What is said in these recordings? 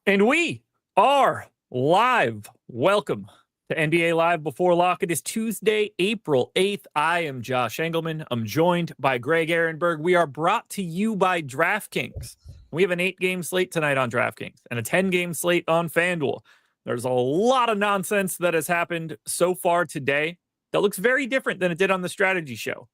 And we are live. Welcome to NBA Live Before Lock. It is Tuesday, April 8th. I am Josh Engleman. I'm joined by Greg Ehrenberg. We are brought to you by DraftKings. We have an 8-game slate tonight on DraftKings and a 10-game slate on FanDuel. There's a lot of nonsense that has happened so far today that looks very different than it did on the strategy show.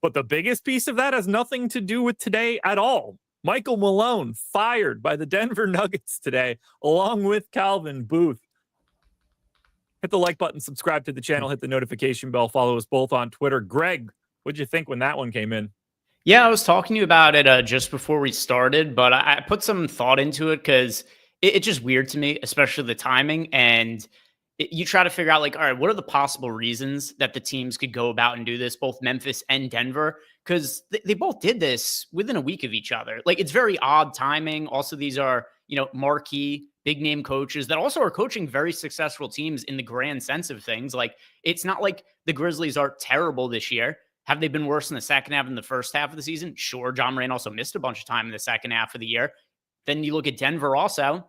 But the biggest piece of that has nothing to do with today at all. Michael Malone fired by the Denver Nuggets today, along with Calvin Booth. Hit the like button, subscribe to the channel, hit the notification bell, follow us both on Twitter. Greg, what'd you think when that one came in? Yeah, I was talking to you about it just before we started, but I put some thought into it because it's just weird to me, especially the timing. And you try to figure out, like, all right, what are the possible reasons that the teams could go about and do this, both Memphis and Denver? Because they both did this within a week of each other. Like, it's very odd timing. Also, these are, marquee, big name coaches that also are coaching very successful teams in the grand sense of things. Like, it's not like the Grizzlies are terrible this year. Have they been worse in the second half than the first half of the season? Sure. John Moran also missed a bunch of time in the second half of the year. Then you look at Denver also.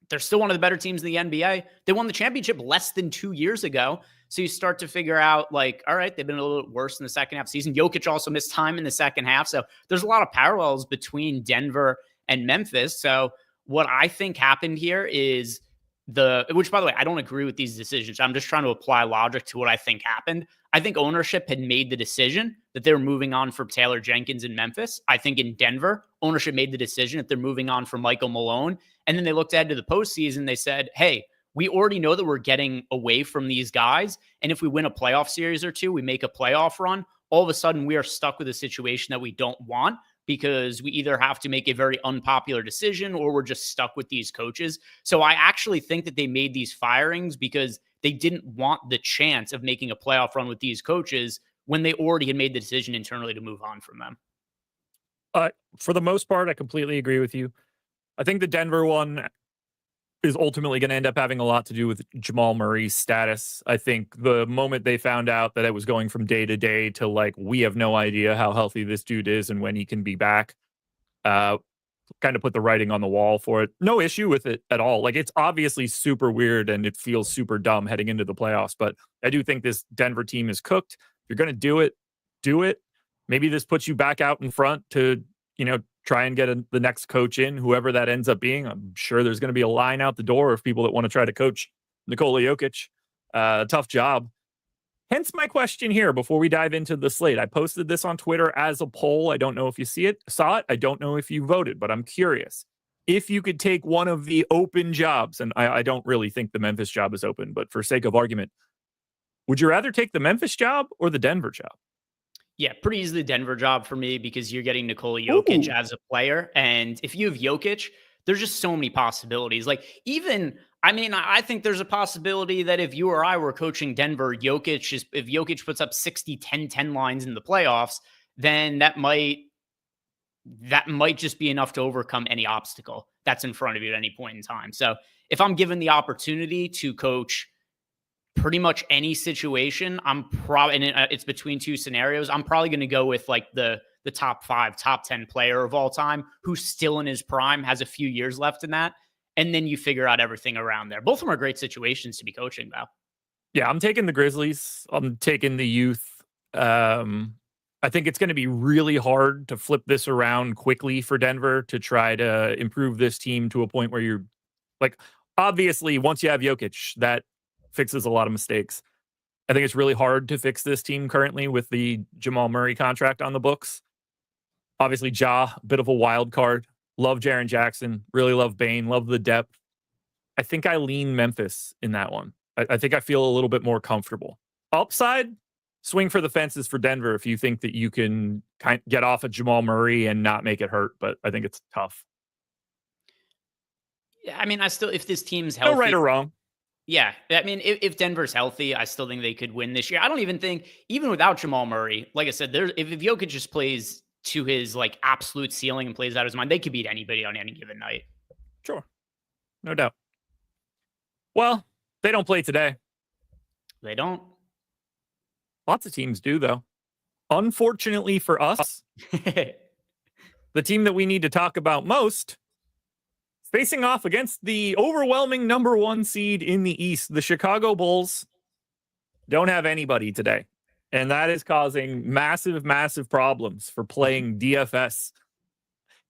They're still one of the better teams in the NBA. They won the championship less than 2 years ago. So you start to figure out, like, all right, they've been a little bit worse in the second half of the season. Jokic also missed time in the second half. So there's a lot of parallels between Denver and Memphis. So what I think happened here is which, by the way, I don't agree with these decisions. I'm just trying to apply logic to what I think happened. I think ownership had made the decision that they were moving on from Taylor Jenkins in Memphis. I think in Denver, ownership made the decision that they're moving on from Michael Malone. And then they looked ahead to the postseason. They said, hey, we already know that we're getting away from these guys. And if we win a playoff series or two, we make a playoff run, all of a sudden we are stuck with a situation that we don't want, because we either have to make a very unpopular decision or we're just stuck with these coaches. So I actually think that they made these firings because they didn't want the chance of making a playoff run with these coaches when they already had made the decision internally to move on from them. For the most part, I completely agree with you. I think the Denver one is ultimately going to end up having a lot to do with Jamal Murray's status. I think the moment they found out that it was going from day to day to, like, we have no idea how healthy this dude is and when he can be back, kind of put the writing on the wall for it. No issue with it at all. Like, it's obviously super weird and it feels super dumb heading into the playoffs, but I do think this Denver team is cooked. If you're going to do it, do it. Maybe this puts you back out in front to, try and get the next coach in, whoever that ends up being. I'm sure there's going to be a line out the door of people that want to try to coach Nikola Jokic. Tough job. Hence my question here before we dive into the slate. I posted this on Twitter as a poll. I don't know if you saw it. I don't know if you voted, but I'm curious. If you could take one of the open jobs, and I don't really think the Memphis job is open, but for sake of argument, would you rather take the Memphis job or the Denver job? Yeah, pretty easily Denver job for me, because you're getting Nikola Jokic as a player. And if you have Jokic, there's just so many possibilities. Like, I think there's a possibility that if you or I were coaching Denver, if Jokic puts up 60, 10, 10 lines in the playoffs, then that might just be enough to overcome any obstacle that's in front of you at any point in time. So if I'm given the opportunity to coach pretty much any situation, it's between two scenarios, I'm probably going to go with, like, the top 5, top 10 player of all time who's still in his prime, has a few years left in that. And then you figure out everything around there. Both of them are great situations to be coaching, though. Yeah, I'm taking the Grizzlies. I'm taking the youth. I think it's going to be really hard to flip this around quickly for Denver to try to improve this team to a point where you're, like, obviously, once you have Jokic, that fixes a lot of mistakes. I think it's really hard to fix this team currently with the Jamal Murray contract on the books. Obviously, Ja, a bit of a wild card. Love Jaren Jackson. Really love Bane. Love the depth. I think I lean Memphis in that one. I think I feel a little bit more comfortable. Upside, swing for the fences for Denver if you think that you can get off of Jamal Murray and not make it hurt, but I think it's tough. Yeah, if this team's healthy. No right or wrong. Yeah, if Denver's healthy, I still think they could win this year. I don't even think, even without Jamal Murray, like I said, if Jokic just plays to his, like, absolute ceiling and plays out his mind, they could beat anybody on any given night. Sure. No doubt. Well, they don't play today. They don't. Lots of teams do, though. Unfortunately for us, the team that we need to talk about most Facing off against the overwhelming number 1 seed in the East, the Chicago Bulls don't have anybody today. And that is causing massive, massive problems for playing DFS.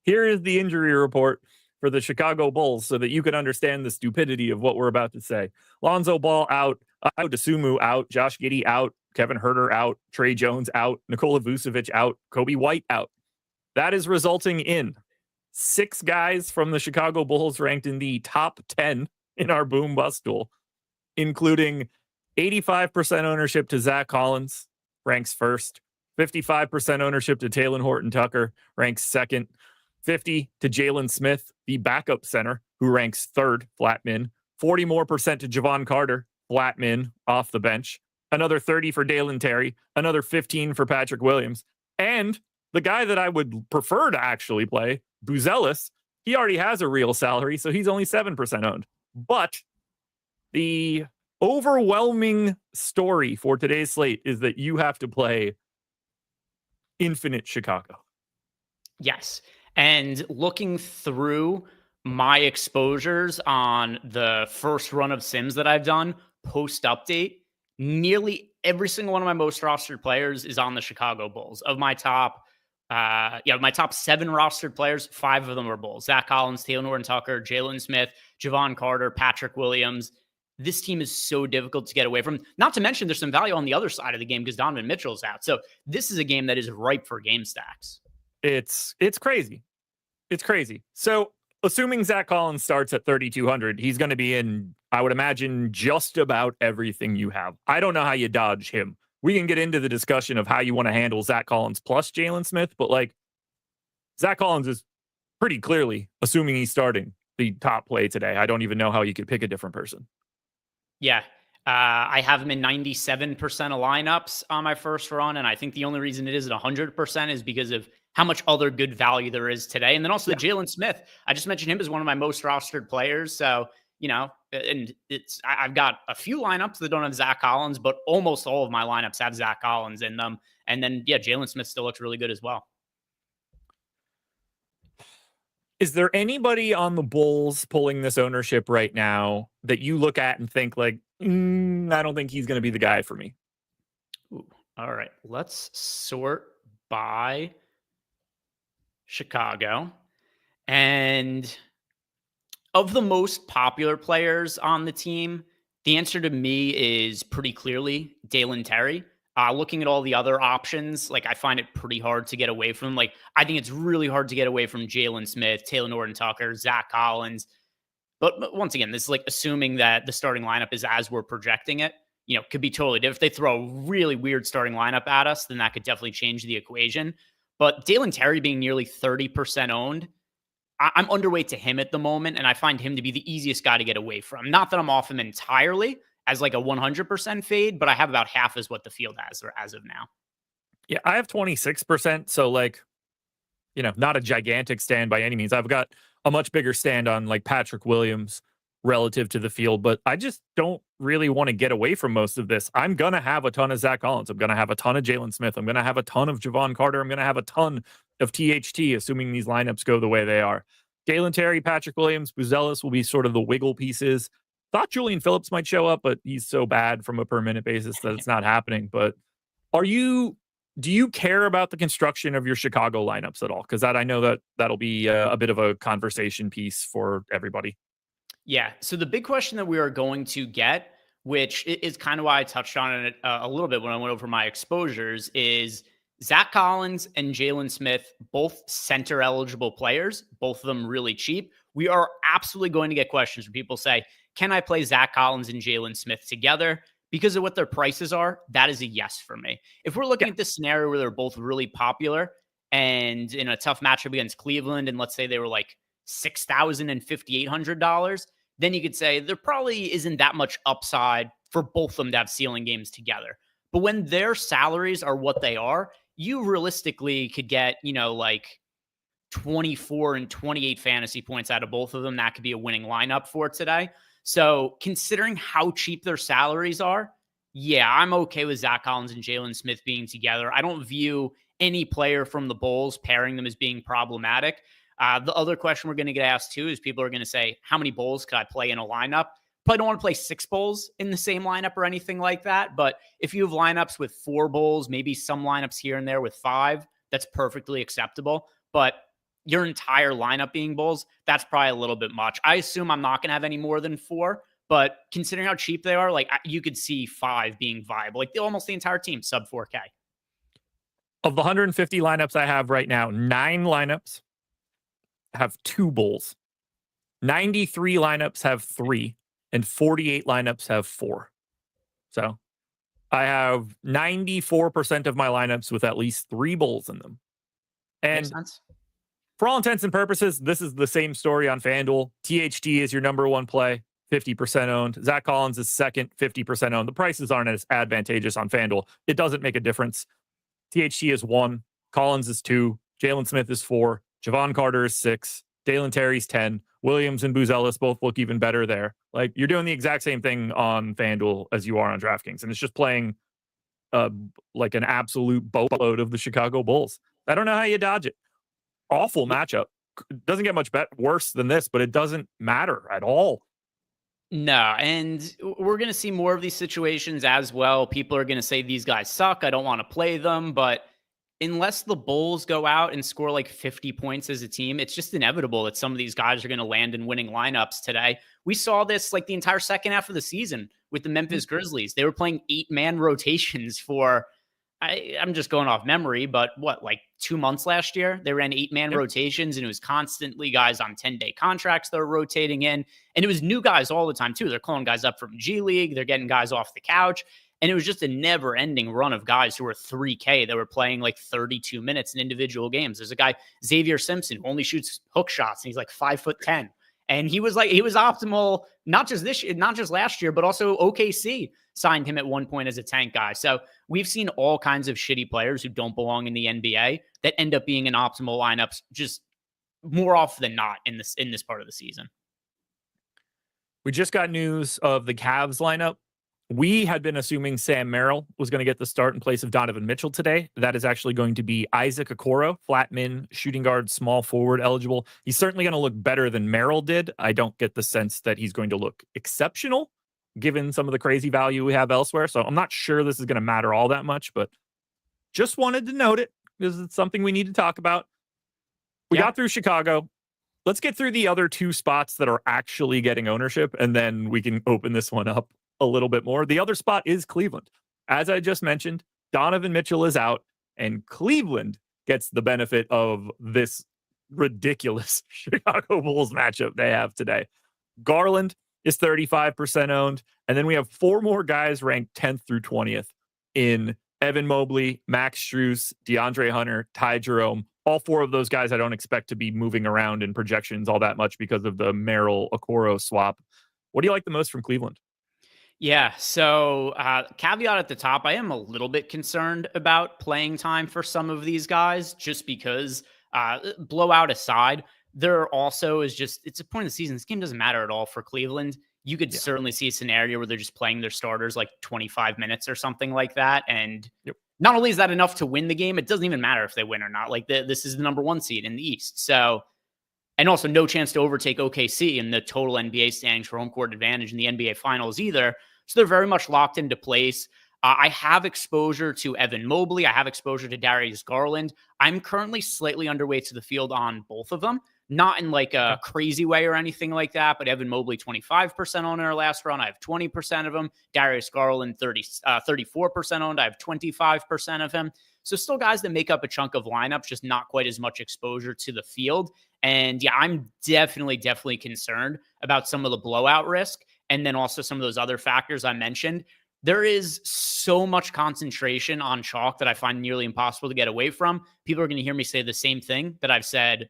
Here is the injury report for the Chicago Bulls so that you can understand the stupidity of what we're about to say. Lonzo Ball out, Dosunmu out, Josh Giddey out, Kevin Huerter out, Trey Jones out, Nikola Vucevic out, Kobe White out. That is resulting in 6 guys from the Chicago Bulls ranked in the top 10 in our boom bust tool, including 85% ownership to Zach Collins, ranks first. 55% ownership to Talen Horton-Tucker, ranks second. 50 to Jalen Smith, the backup center, who ranks third, flat min. 40% more to Javon Carter, flat min, off the bench. Another 30 for Dalen Terry. Another 15 for Patrick Williams. And the guy that I would prefer to actually play, Buzelis, he already has a real salary, so he's only 7% owned. But the overwhelming story for today's slate is that you have to play Infinite Chicago. Yes. And looking through my exposures on the first run of sims that I've done post update, nearly every single one of my most rostered players is on the Chicago Bulls. Of my top, my top 7 rostered players, 5 of them are Bulls. Zach Collins, Talen Horton-Tucker, Jalen Smith, Javon Carter, Patrick Williams. This team is so difficult to get away from. Not to mention there's some value on the other side of the game because Donovan Mitchell's out. So this is a game that is ripe for game stacks. It's crazy. It's crazy. So assuming Zach Collins starts at 3,200, he's going to be in, I would imagine, just about everything you have. I don't know how you dodge him. We can get into the discussion of how you want to handle Zach Collins plus Jalen Smith, but like Zach Collins is pretty clearly, assuming he's starting, the top play today. I don't even know how you could pick a different person. Yeah. I have him in 97% of lineups on my first run. And I think the only reason it isn't 100% is because of how much other good value there is today. And then also the Jalen Smith. I just mentioned him as one of my most rostered players. So, and I've got a few lineups that don't have Zach Collins, but almost all of my lineups have Zach Collins in them. And then, Jalen Smith still looks really good as well. Is there anybody on the Bulls pulling this ownership right now that you look at and think like, I don't think he's going to be the guy for me? Ooh, all right. Let's sort by Chicago. And of the most popular players on the team, the answer to me is pretty clearly Dalen Terry. Looking at all the other options, like I find it pretty hard to get away from. Like I think it's really hard to get away from Jalen Smith, Talen Horton-Tucker, Zach Collins. But once again, this is like assuming that the starting lineup is as we're projecting it. Could be totally different. If they throw a really weird starting lineup at us, then that could definitely change the equation. But Dalen Terry being nearly 30% owned, I'm underweight to him at the moment, and I find him to be the easiest guy to get away from. Not that I'm off him entirely as like a 100% fade, but I have about half as what the field has as of now. Yeah, I have 26%. So like, not a gigantic stand by any means. I've got a much bigger stand on like Patrick Williams relative to the field, but I just don't really want to get away from most of this. I'm going to have a ton of Zach Collins. I'm going to have a ton of Jalen Smith. I'm going to have a ton of Javon Carter. I'm going to have a ton of THT, assuming these lineups go the way they are. Dalen Terry, Patrick Williams, Buzelis will be sort of the wiggle pieces. Thought Julian Phillips might show up, but he's so bad from a per minute basis that it's not happening. But do you care about the construction of your Chicago lineups at all? Because I know that'll be a bit of a conversation piece for everybody. Yeah. So the big question that we are going to get, which is kind of why I touched on it a little bit when I went over my exposures, is Zach Collins and Jalen Smith, both center eligible players, both of them really cheap. We are absolutely going to get questions where people say, can I play Zach Collins and Jalen Smith together? Because of what their prices are, that is a yes for me. If we're looking at this scenario where they're both really popular and in a tough matchup against Cleveland, and let's say they were like $6,000 and $5,800, then you could say there probably isn't that much upside for both of them to have ceiling games together. But when their salaries are what they are, you realistically could get, like 24 and 28 fantasy points out of both of them. That could be a winning lineup for today. So considering how cheap their salaries are, yeah, I'm okay with Zach Collins and Jalen Smith being together. I don't view any player from the Bulls pairing them as being problematic. The other question we're going to get asked too is people are going to say, how many bowls could I play in a lineup? Probably don't want to play 6 bowls in the same lineup or anything like that. But if you have lineups with 4 bowls, maybe some lineups here and there with 5, that's perfectly acceptable. But your entire lineup being bowls, that's probably a little bit much. I assume I'm not going to have any more than 4, but considering how cheap they are, like you could see 5 being viable, like almost the entire team sub 4K. Of the 150 lineups I have right now, 9 lineups have 2 bowls. 93 lineups have 3, and 48 lineups have 4. So I have 94% of my lineups with at least 3 bowls in them. And Makes sense. For all intents and purposes, this is the same story on FanDuel. THT is your number 1 play, 50% owned. Zach Collins is second, 50% owned. The prices aren't as advantageous on FanDuel. It doesn't make a difference. THT is 1, Collins is 2, Jalen Smith is 4, Javon Carter is 6, Dalen Terry's 10, Williams and Buzelis both look even better there. Like, you're doing the exact same thing on FanDuel as you are on DraftKings, and it's just playing like an absolute boatload of the Chicago Bulls. I don't know how you dodge it. Awful matchup. Doesn't get much worse than this, but it doesn't matter at all. No, and we're going to see more of these situations as well. People are going to say these guys suck. I don't want to play them. But unless the Bulls go out and score like 50 points as a team, it's just inevitable that some of these guys are going to land in winning lineups today. We saw this like the entire second half of the season with the Memphis Grizzlies. They were playing 8-man rotations for, I'm just going off memory, but what, like 2 months last year? They ran 8-man rotations, and it was constantly guys on 10-day contracts that were rotating in. And it was new guys all the time, too. They're calling guys up from G League. They're getting guys off the couch. And it was just a never-ending run of guys who were 3K that were playing like 32 minutes in individual games. There's a guy, Xavier Simpson, who only shoots hook shots, and he's like 5'10". And he was optimal, not just last year, but also OKC signed him at one point as a tank guy. So we've seen all kinds of shitty players who don't belong in the NBA that end up being in optimal lineups just more often than not in this part of the season. We just got news of the Cavs lineup. We had been assuming Sam Merrill was going to get the start in place of Donovan Mitchell today. That is actually going to be Isaac Okoro, flat min, shooting guard, small forward eligible. He's certainly going to look better than Merrill did. I don't get the sense that he's going to look exceptional given some of the crazy value we have elsewhere. So I'm not sure this is going to matter all that much, but just wanted to note it because it's something we need to talk about. We got through Chicago. Let's get through the other 2 spots that are actually getting ownership, and then we can open this one up a little bit more. The other spot is Cleveland. As I just mentioned, Donovan Mitchell is out, and Cleveland gets the benefit of this ridiculous Chicago Bulls matchup they have today. Garland is 35% owned, and then we have 4 more guys ranked 10th through 20th in Evan Mobley, Max Strus, DeAndre Hunter, Ty Jerome. All 4 of those guys I don't expect to be moving around in projections all that much because of the Merrill-Okoro swap. What do you like the most from Cleveland? Yeah, so caveat at the top, I am a little bit concerned about playing time for some of these guys just because, blowout aside, there also is just, it's a point of the season. This game doesn't matter at all for Cleveland. You could certainly see a scenario where they're just playing their starters like 25 minutes or something like that. And not only is that enough to win the game, it doesn't even matter if they win or not. Like this is the number 1 seed in the East. So, and also no chance to overtake OKC in the total NBA standings for home court advantage in the NBA finals either. So they're very much locked into place. I have exposure to Evan Mobley. I have exposure to Darius Garland. I'm currently slightly underweight to the field on both of them. Not in like a crazy way or anything like that, but Evan Mobley, 25% on our last run. I have 20% of him. Darius Garland, 34% owned. I have 25% of him. So still guys that make up a chunk of lineups, just not quite as much exposure to the field. And yeah, I'm definitely concerned about some of the blowout risk. And then also some of those other factors I mentioned. There is so much concentration on chalk that I find nearly impossible to get away from. People are going to hear me say the same thing that I've said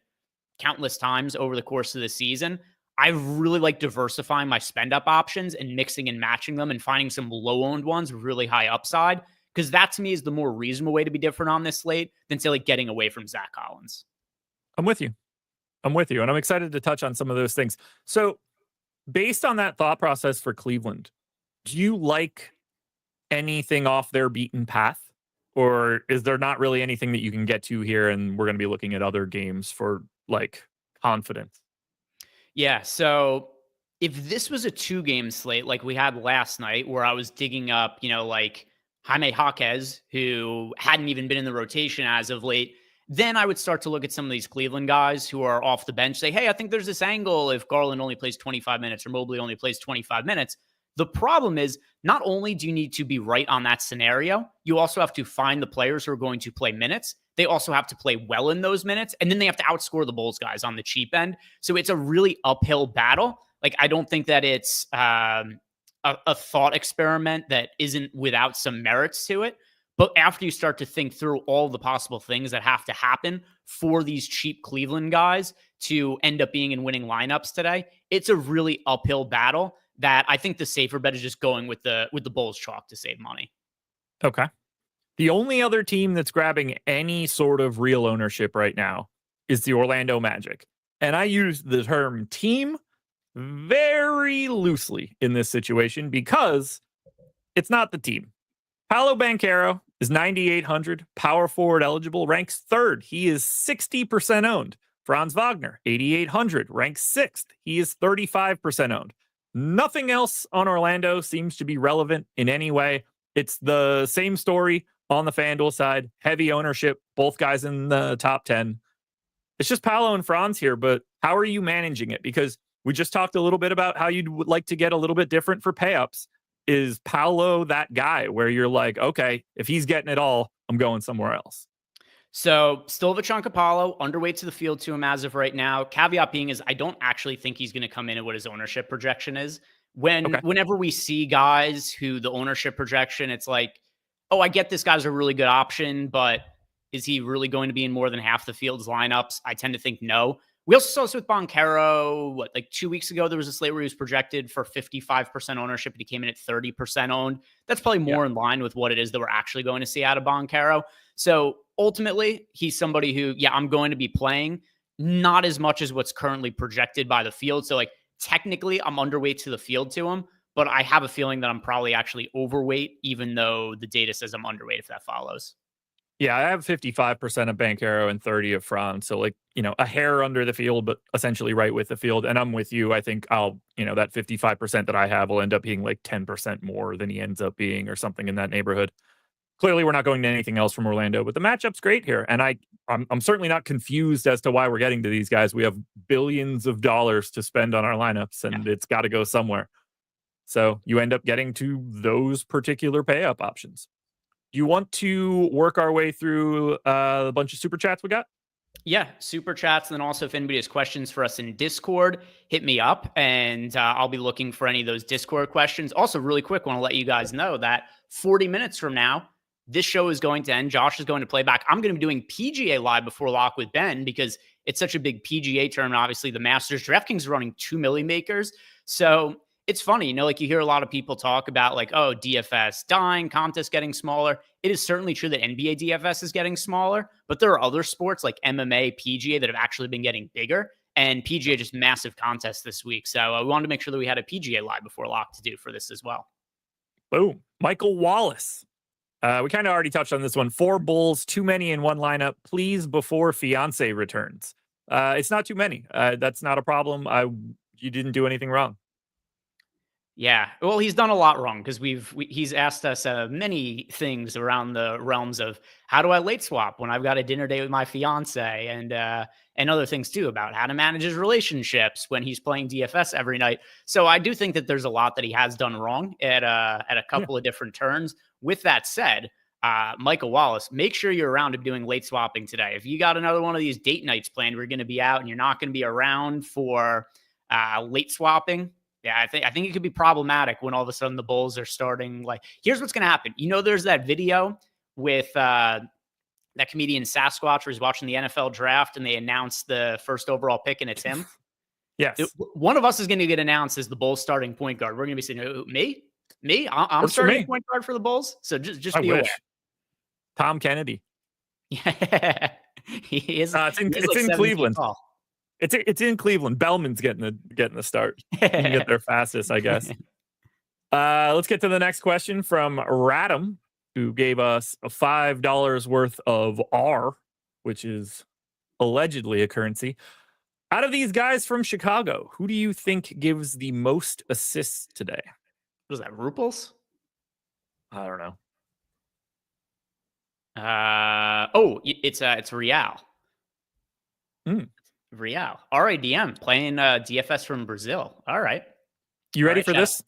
countless times over the course of the season. I really like diversifying my spend up options and mixing and matching them and finding some low owned ones really high upside, because that to me is the more reasonable way to be different on this slate than say like getting away from Zach Collins. I'm with you. And I'm excited to touch on some of those things. So based on that thought process for Cleveland, do you like anything off their beaten path? Or is there not really anything that you can get to here? And we're going to be looking at other games for like confidence. Yeah. So if this was a 2-game slate like we had last night, where I was digging up, like Jaime Jaquez, who hadn't even been in the rotation as of late, then I would start to look at some of these Cleveland guys who are off the bench, say, hey, I think there's this angle if Garland only plays 25 minutes or Mobley only plays 25 minutes. The problem is, not only do you need to be right on that scenario, you also have to find the players who are going to play minutes. They also have to play well in those minutes, and then they have to outscore the Bulls guys on the cheap end. So it's a really uphill battle. Like, I don't think that it's a thought experiment that isn't without some merits to it. But after you start to think through all the possible things that have to happen for these cheap Cleveland guys to end up being in winning lineups today, it's a really uphill battle that I think the safer bet is just going with the Bulls chalk to save money. Okay. The only other team that's grabbing any sort of real ownership right now is the Orlando Magic. And I use the term team very loosely in this situation because it's not the team. Paolo Banchero is 9,800, power forward eligible, ranks 3rd. He is 60% owned. Franz Wagner, 8,800, ranks 6th. He is 35% owned. Nothing else on Orlando seems to be relevant in any way. It's the same story on the FanDuel side. Heavy ownership, both guys in the top 10. It's just Paolo and Franz here, but how are you managing it? Because we just talked a little bit about how you'd like to get a little bit different for payups. Is Paolo that guy where you're like, okay, if he's getting it all, I'm going somewhere else? So still have a chunk of Paolo, underweight to the field to him as of right now. Caveat being is I don't actually think he's going to come in at what his ownership projection is. Whenever we see guys who the ownership projection, it's like, oh, I get this guy's a really good option, but is he really going to be in more than half the field's lineups? I tend to think no. We also saw this with Banchero, like 2 weeks ago, there was a slate where he was projected for 55% ownership, and he came in at 30% owned. That's probably more in line with what it is that we're actually going to see out of Banchero. So ultimately, he's somebody who, I'm going to be playing, not as much as what's currently projected by the field. So like technically I'm underweight to the field to him, but I have a feeling that I'm probably actually overweight, even though the data says I'm underweight, if that follows. Yeah, I have 55% of Banchero and 30 of Franz. So like, a hair under the field, but essentially right with the field. And I'm with you. I think that 55% that I have will end up being like 10% more than he ends up being or something in that neighborhood. Clearly, we're not going to anything else from Orlando, but the matchup's great here. And I'm certainly not confused as to why we're getting to these guys. We have billions of dollars to spend on our lineups, and it's got to go somewhere. So you end up getting to those particular pay up options. Do you want to work our way through a bunch of super chats we got? Yeah, super chats. And then also, if anybody has questions for us in Discord, hit me up and I'll be looking for any of those Discord questions. Also, really quick, want to let you guys know that 40 minutes from now, this show is going to end. Josh is going to play back. I'm going to be doing PGA Live before lock with Ben because it's such a big PGA tournament. Obviously, the Masters. DraftKings is running 2 milli makers. So it's funny, like you hear a lot of people talk about like, oh, DFS dying, contests getting smaller. It is certainly true that NBA DFS is getting smaller, but there are other sports like MMA, PGA that have actually been getting bigger, and PGA just massive contests this week. So we wanted to make sure that we had a PGA Live before lock to do for this as well. Boom. Michael Wallace. We kind of already touched on this one. 4 Bulls, too many in one lineup, please, before fiance returns. It's not too many. That's not a problem. You didn't do anything wrong. Yeah, well, he's done a lot wrong because he's asked us many things around the realms of how do I late swap when I've got a dinner date with my fiance, and other things too about how to manage his relationships when he's playing DFS every night. So I do think that there's a lot that he has done wrong at a couple of different turns. With that said, Michael Wallace, make sure you're around to doing late swapping today. If you got another one of these date nights planned, we're going to be out and you're not going to be around for late swapping. Yeah, I think it could be problematic when all of a sudden the Bulls are starting. Like, here's what's going to happen. There's that video with that comedian Sasquatch where he's watching the NFL draft and they announce the first overall pick and it's him. Yes. One of us is going to get announced as the Bulls starting point guard. We're going to be saying, me? I'm starting point guard for the Bulls. So just be aware. Tom Kennedy. Yeah. He is. It's in Cleveland. It's in Cleveland. Bellman's getting the start. He can get there fastest, I guess. Let's get to the next question from Radam, who gave us $5 worth of R, which is allegedly a currency. Out of these guys from Chicago, who do you think gives the most assists today? What is that, Ruples? I don't know. It's Real. Real. RADM playing DFS from Brazil. All right. You ready for this?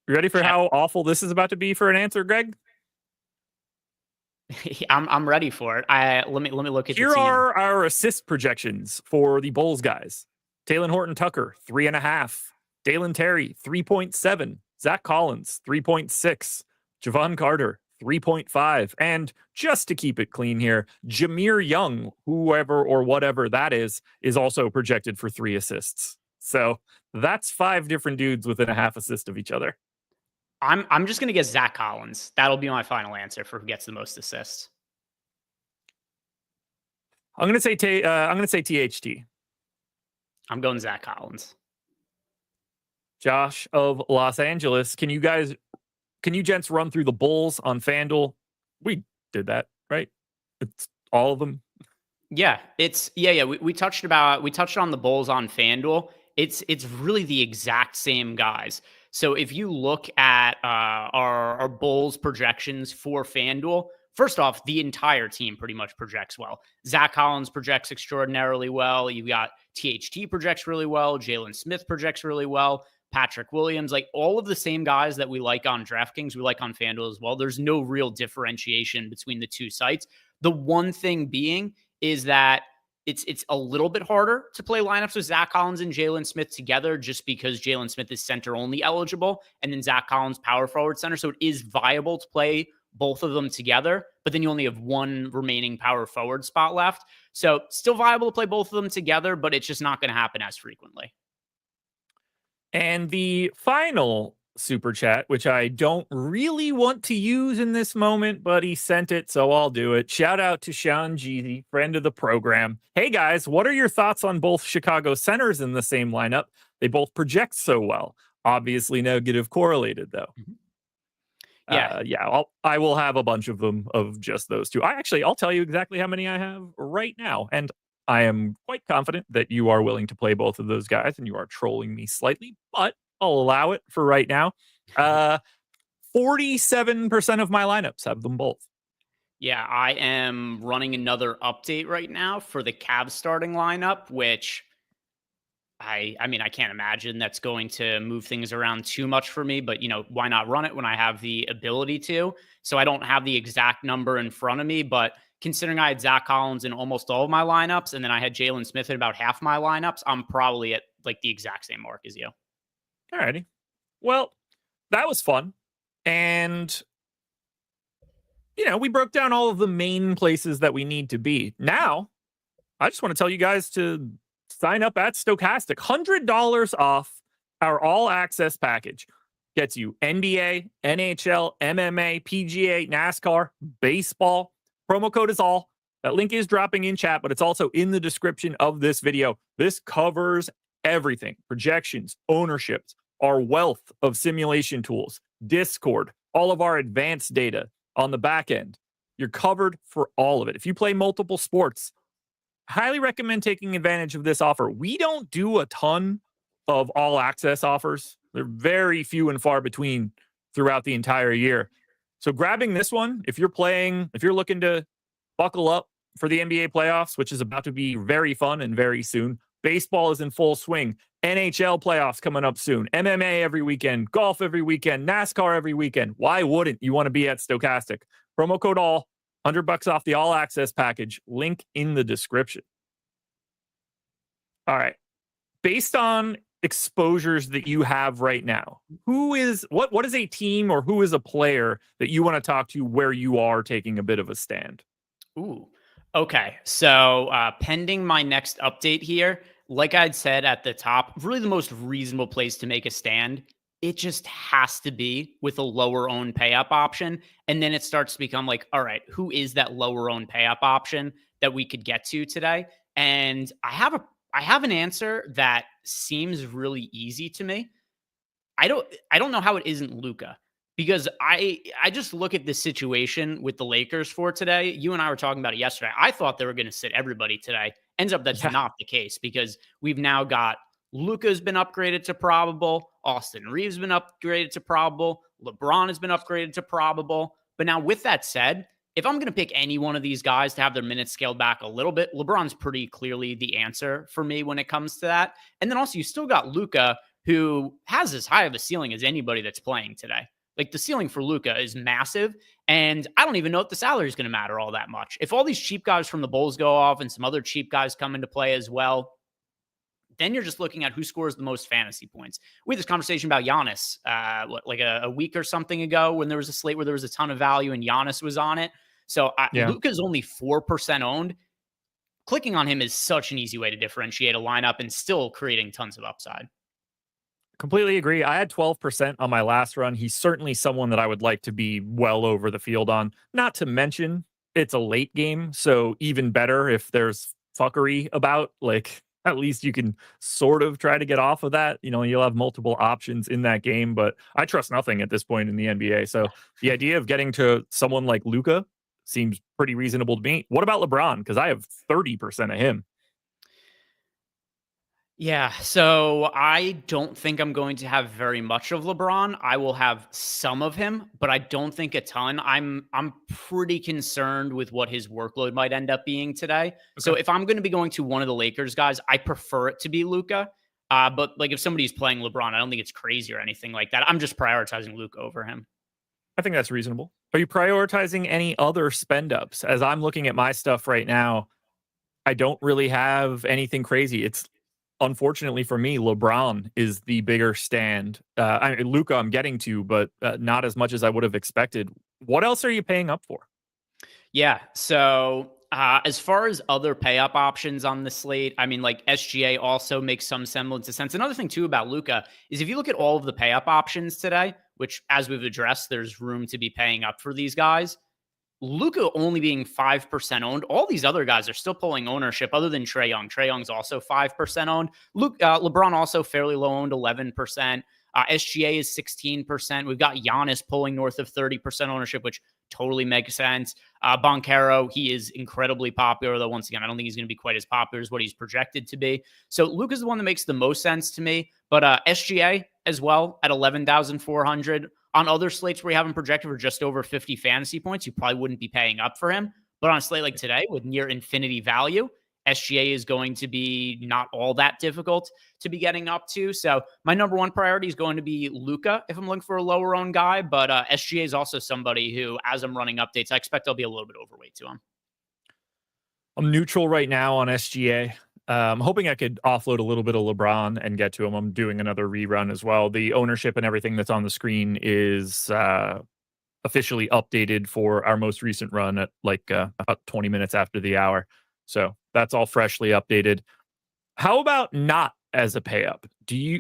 You ready for how awful this is about to be for an answer, Greg? I'm ready for it. Let me look at Here are our assist projections for the Bulls guys. Talen Horton-Tucker, 3.5. Dalen Terry, 3.7. Zach Collins, 3.6. Javon Carter, 3.5. And just to keep it clean here, Jameer Young, whoever or whatever that is also projected for 3 assists. So that's 5 different dudes within a half assist of each other. I'm just gonna guess Zach Collins. That'll be my final answer for who gets the most assists. I'm gonna say THT. I'm going Zach Collins. Josh of Los Angeles. Can you gents run through the Bulls on FanDuel? We did that, right? It's all of them. Yeah, We touched on the Bulls on FanDuel. It's really the exact same guys. So if you look at our Bulls projections for FanDuel, first off, the entire team pretty much projects well. Zach Collins projects extraordinarily well. You've got THT projects really well. Jalen Smith projects really well. Patrick Williams, like all of the same guys that we like on DraftKings, we like on FanDuel as well. There's no real differentiation between the two sites. The one thing being is that it's a little bit harder to play lineups with Zach Collins and Jalen Smith together just because Jalen Smith is center only eligible and then Zach Collins power forward center. So it is viable to play both of them together, but then you only have one remaining power forward spot left. So still viable to play both of them together, but it's just not going to happen as frequently. And the final super chat, which I don't really want to use in this moment, but he sent it, so I'll do it. Shout out to Sean Jeezy, friend of the program. Hey guys, what are your thoughts on both Chicago centers in the same lineup? They both project so well. Obviously negative correlated though. I will have a bunch of them of just those two. I'll tell you exactly how many I have right now. And I am quite confident that you are willing to play both of those guys and you are trolling me slightly, but I'll allow it for right now. 47% of my lineups have them both. Yeah, I am running another update right now for the Cavs starting lineup, which I mean, I can't imagine that's going to move things around too much for me, but why not run it when I have the ability to? So I don't have the exact number in front of me, but considering I had Zach Collins in almost all of my lineups, and then I had Jalen Smith in about half my lineups, I'm probably at like the exact same mark as you. Alrighty. Well, that was fun. And, we broke down all of the main places that we need to be. Now, I just want to tell you guys to sign up at Stokastic. $100 off our all-access package. Gets you NBA, NHL, MMA, PGA, NASCAR, baseball. Promo code is all. That link is dropping in chat, but it's also in the description of this video. This covers everything: projections, ownerships, our wealth of simulation tools, Discord, all of our advanced data on the back end. You're covered for all of it. If you play multiple sports, highly recommend taking advantage of this offer. We don't do a ton of all access offers. They're very few and far between throughout the entire year. So grabbing this one, if you're looking to buckle up for the NBA playoffs, which is about to be very fun and very soon. Baseball is in full swing. NHL playoffs coming up soon. MMA every weekend. Golf every weekend. NASCAR every weekend. Why wouldn't you want to be at Stokastic? Promo code all. $100 off the all access package. Link in the description. All right. Based on exposures that you have right now, what is a team or who is a player that you want to talk to where you are taking a bit of a stand? Ooh. Okay. So pending my next update here, like I'd said at the top, really the most reasonable place to make a stand, it just has to be with a lower owned pay up option. And then it starts to become like, all right, who is that lower owned pay up option that we could get to today? And I have an answer that seems really easy to me. I don't know how it isn't Luka, because I just look at the situation with the Lakers for today. You and I were talking about it yesterday. I thought they were going to sit everybody today, Ends up that's Yeah. not the case because we've now got Luka's been upgraded to probable, Austin Reeves been upgraded to probable, LeBron has been upgraded to probable. But now with that said, if I'm going to pick any one of these guys to have their minutes scaled back a little bit, LeBron's pretty clearly the answer for me when it comes to that. And then also you still got Luka, who has as high of a ceiling as anybody that's playing today. Like the ceiling for Luka is massive. And I don't even know if the salary is going to matter all that much. If all these cheap guys from the Bulls go off and some other cheap guys come into play as well, then you're just looking at who scores the most fantasy points. We had this conversation about Giannis like a week or something ago when there was a slate where there was a ton of value and Giannis was on it. So Luka's only 4% owned. Clicking on him is such an easy way to differentiate a lineup and still creating tons of upside. Completely agree. I had 12% on my last run. He's certainly someone that I would like to be well over the field on. Not to mention, it's a late game, so even better if there's fuckery about, like, at least you can sort of try to get off of that. You know, you'll have multiple options in that game, but I trust nothing at this point in the NBA. So the idea of getting to someone like Luka seems pretty reasonable to me. What about LeBron? Because I have 30% of him. Yeah, so I don't think I'm going to have very much of LeBron. I will have some of him, but I don't think a ton. I'm pretty concerned with what his workload might end up being today. Okay. So if I'm going to be going to one of the Lakers guys, I prefer it to be Luka. But like if somebody's playing LeBron, I don't think it's crazy or anything like that. I'm just prioritizing Luka over him. I think that's reasonable. Are you prioritizing any other spend ups? As I'm looking at my stuff right now, I don't really have anything crazy. It's unfortunately for me, LeBron is the bigger stand. Luka I'm getting to, but not as much as I would have expected. What else are you paying up for? Yeah, so as far as other pay up options on the slate, I mean, like SGA also makes some semblance of sense. Another thing too about Luka is if you look at all of the pay up options today, which as we've addressed, there's room to be paying up for these guys. Luka only being 5% owned. All these other guys are still pulling ownership other than Trae Young. Trae Young's also 5% owned. LeBron also fairly low owned, 11%. SGA is 16%. We've got Giannis pulling north of 30% ownership, which totally makes sense. Banchero, he is incredibly popular, though once again, I don't think he's going to be quite as popular as what he's projected to be. So Luka's the one that makes the most sense to me, but SGA as well at 11,400. On other slates where you have him projected for just over 50 fantasy points, you probably wouldn't be paying up for him. But on a slate like today with near infinity value, SGA is going to be not all that difficult to be getting up to. So my number one priority is going to be Luka if I'm looking for a lower owned guy. But SGA is also somebody who, as I'm running updates, I expect I'll be a little bit overweight to him. I'm neutral right now on SGA. I'm hoping I could offload a little bit of LeBron and get to him. I'm doing another rerun as well. The ownership and everything that's on the screen is officially updated for our most recent run at like about 20 minutes after the hour. So that's all freshly updated. How about not as a pay up?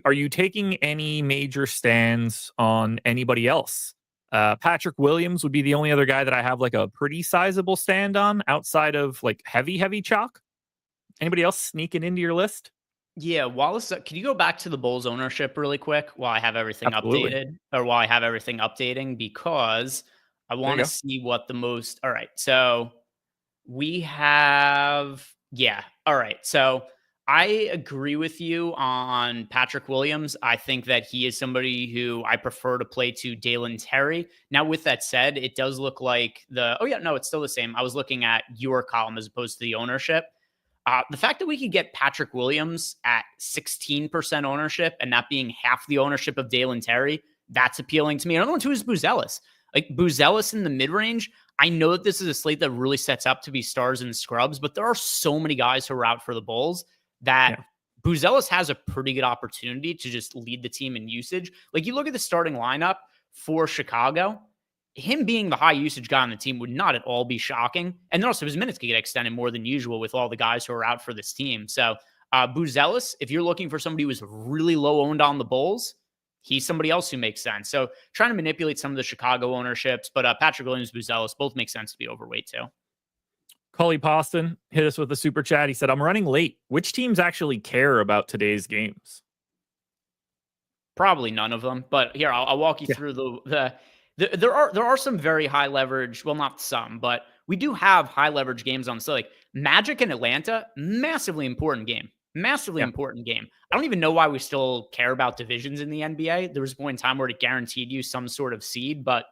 Are you taking any major stands on anybody else? Patrick Williams would be the only other guy that I have like a pretty sizable stand on outside of like heavy chalk. Anybody else sneaking into your list? Yeah, Wallace, can you go back to the Bulls ownership really quick while I have everything Absolutely. updated or while I have everything updating? Because I want to see what the most. All right. So we have, yeah. All right. So I agree with you on Patrick Williams. I think that he is somebody who I prefer to play to Dalen Terry. Now, with that said, it does look like it's still the same. I was looking at your column as opposed to the ownership. The fact that we could get Patrick Williams at 16% ownership and that being half the ownership of Dalen Terry, that's appealing to me. Another one too is Buzelis. Like Buzelis in the mid-range, I know that this is a slate that really sets up to be stars and scrubs, but there are so many guys who are out for the Bulls that Buzelis has a pretty good opportunity to just lead the team in usage. Like you look at the starting lineup for Chicago, him being the high usage guy on the team would not at all be shocking. And then also his minutes could get extended more than usual with all the guys who are out for this team. So Buzelis, if you're looking for somebody who is really low owned on the Bulls, he's somebody else who makes sense. So trying to manipulate some of the Chicago ownerships, but Patrick Williams, Buzelis, both make sense to be overweight too. Cully Poston hit us with a super chat. He said, I'm running late. Which teams actually care about today's games? Probably none of them, but here, I'll walk you through there are some very high leverage. Well, not some, but we do have high leverage games on. So like Magic and Atlanta, massively important game. Massively important game. I don't even know why we still care about divisions in the NBA. There was a point in time where it guaranteed you some sort of seed, but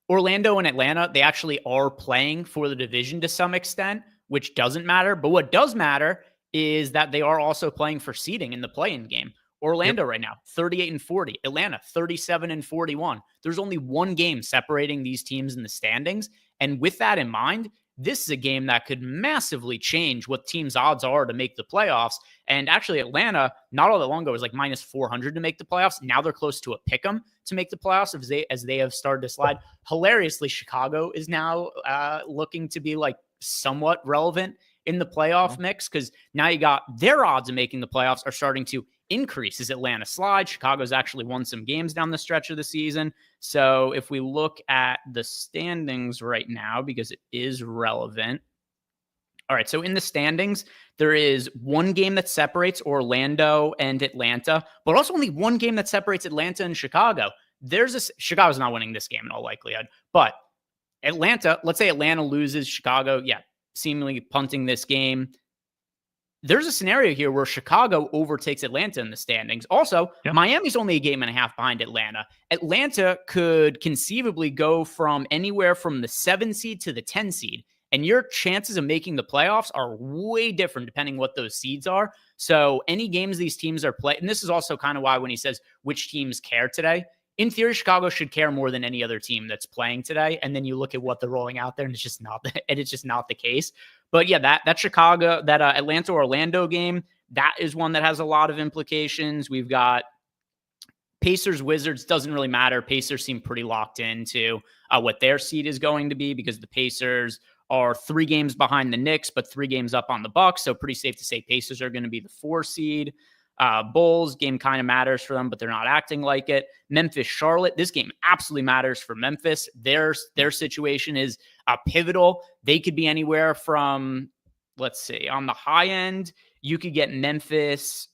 Orlando and Atlanta, they actually are playing for the division to some extent, which doesn't matter. But what does matter is that they are also playing for seeding in the play-in game. Orlando right now, 38-40. Atlanta, 37-41. There's only one game separating these teams in the standings. And with that in mind, this is a game that could massively change what teams' odds are to make the playoffs. And actually, Atlanta, not all that long ago, was like minus 400 to make the playoffs. Now they're close to a pick'em to make the playoffs as they have started to slide. Hilariously, Chicago is now looking to be like somewhat relevant in the playoff mix, because now you got their odds of making the playoffs are starting to increase as Atlanta slides. Chicago's actually won some games down the stretch of the season. So if we look at the standings right now, because it is relevant. All right, so in the standings, there is one game that separates Orlando and Atlanta, but also only one game that separates Atlanta and Chicago. Chicago's not winning this game in all likelihood, but Atlanta, let's say Atlanta loses, Chicago, seemingly punting this game. There's a scenario here where Chicago overtakes Atlanta in the standings. Also, Miami's only a game and a half behind Atlanta. Atlanta could conceivably go from anywhere from the 7 seed to the 10 seed. And your chances of making the playoffs are way different depending what those seeds are. So any games these teams are playing, and this is also kind of why when he says which teams care today, in theory, Chicago should care more than any other team that's playing today. And then you look at what they're rolling out there, and it's just not the case. But yeah, that Chicago, that Atlanta Orlando game, that is one that has a lot of implications. We've got Pacers Wizards, doesn't really matter. Pacers seem pretty locked into what their seed is going to be, because the Pacers are 3 games behind the Knicks, but 3 games up on the Bucks. So pretty safe to say Pacers are going to be the 4 seed. Bulls game kind of matters for them, but they're not acting like it. Memphis, Charlotte, this game absolutely matters for Memphis. Their situation is pivotal. They could be anywhere from, let's see, on the high end, you could get Memphis.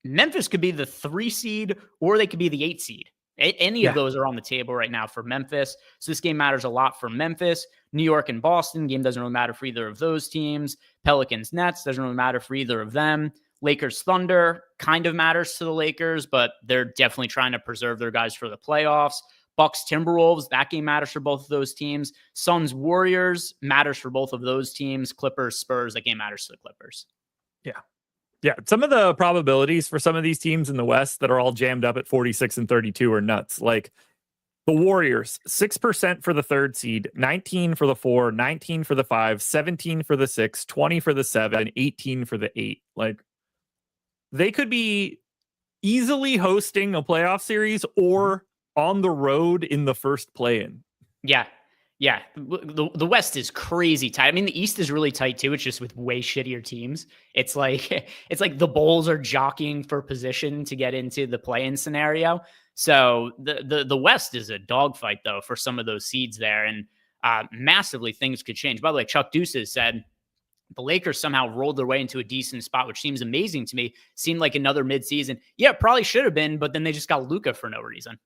Memphis could be the 3 seed, or they could be the 8 seed. Any of those are on the table right now for Memphis. So this game matters a lot for Memphis. New York and Boston, game doesn't really matter for either of those teams. Pelicans, Nets, doesn't really matter for either of them. Lakers, Thunder kind of matters to the Lakers, but they're definitely trying to preserve their guys for the playoffs. Bucks, Timberwolves, that game matters for both of those teams. Suns, Warriors matters for both of those teams. Clippers, Spurs, that game matters to the Clippers. Yeah. Some of the probabilities for some of these teams in the West that are all jammed up at 46 and 32 are nuts. Like the Warriors, 6% for the 3rd seed, 19 for the 4, 19 for the 5, 17 for the 6, 20 for the 7, 18 for the 8. Like, they could be easily hosting a playoff series or on the road in the first play-in. Yeah. The West is crazy tight. I mean, the East is really tight too. It's just with way shittier teams. It's like the Bulls are jockeying for position to get into the play-in scenario. So the West is a dogfight though for some of those seeds there, and massively things could change. By the way, Chuck Deuces said the Lakers somehow rolled their way into a decent spot, which seems amazing to me. Seemed like another midseason. Yeah, probably should have been, but then they just got Luka for no reason.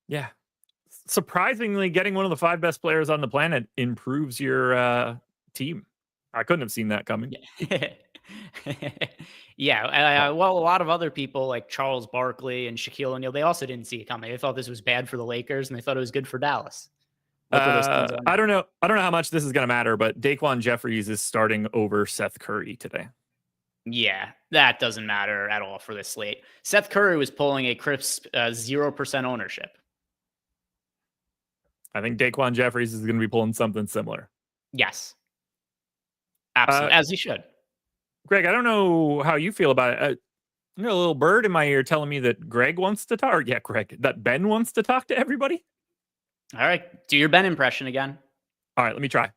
Yeah. Surprisingly, getting one of the 5 best players on the planet improves your team. I couldn't have seen that coming. Well, a lot of other people like Charles Barkley and Shaquille O'Neal, they also didn't see it coming. They thought this was bad for the Lakers, and they thought it was good for Dallas. I don't know how much this is going to matter, but Daquan Jeffries is starting over Seth Curry today. Yeah, that doesn't matter at all for this slate. Seth Curry was pulling a crisp 0% ownership. I think Daquan Jeffries is going to be pulling something similar. Yes. Absolutely, as he should. Greg, I don't know how you feel about it. A little bird in my ear telling me that Greg wants to talk. That Ben wants to talk to everybody. All right, do your Ben impression again. All right, let me try.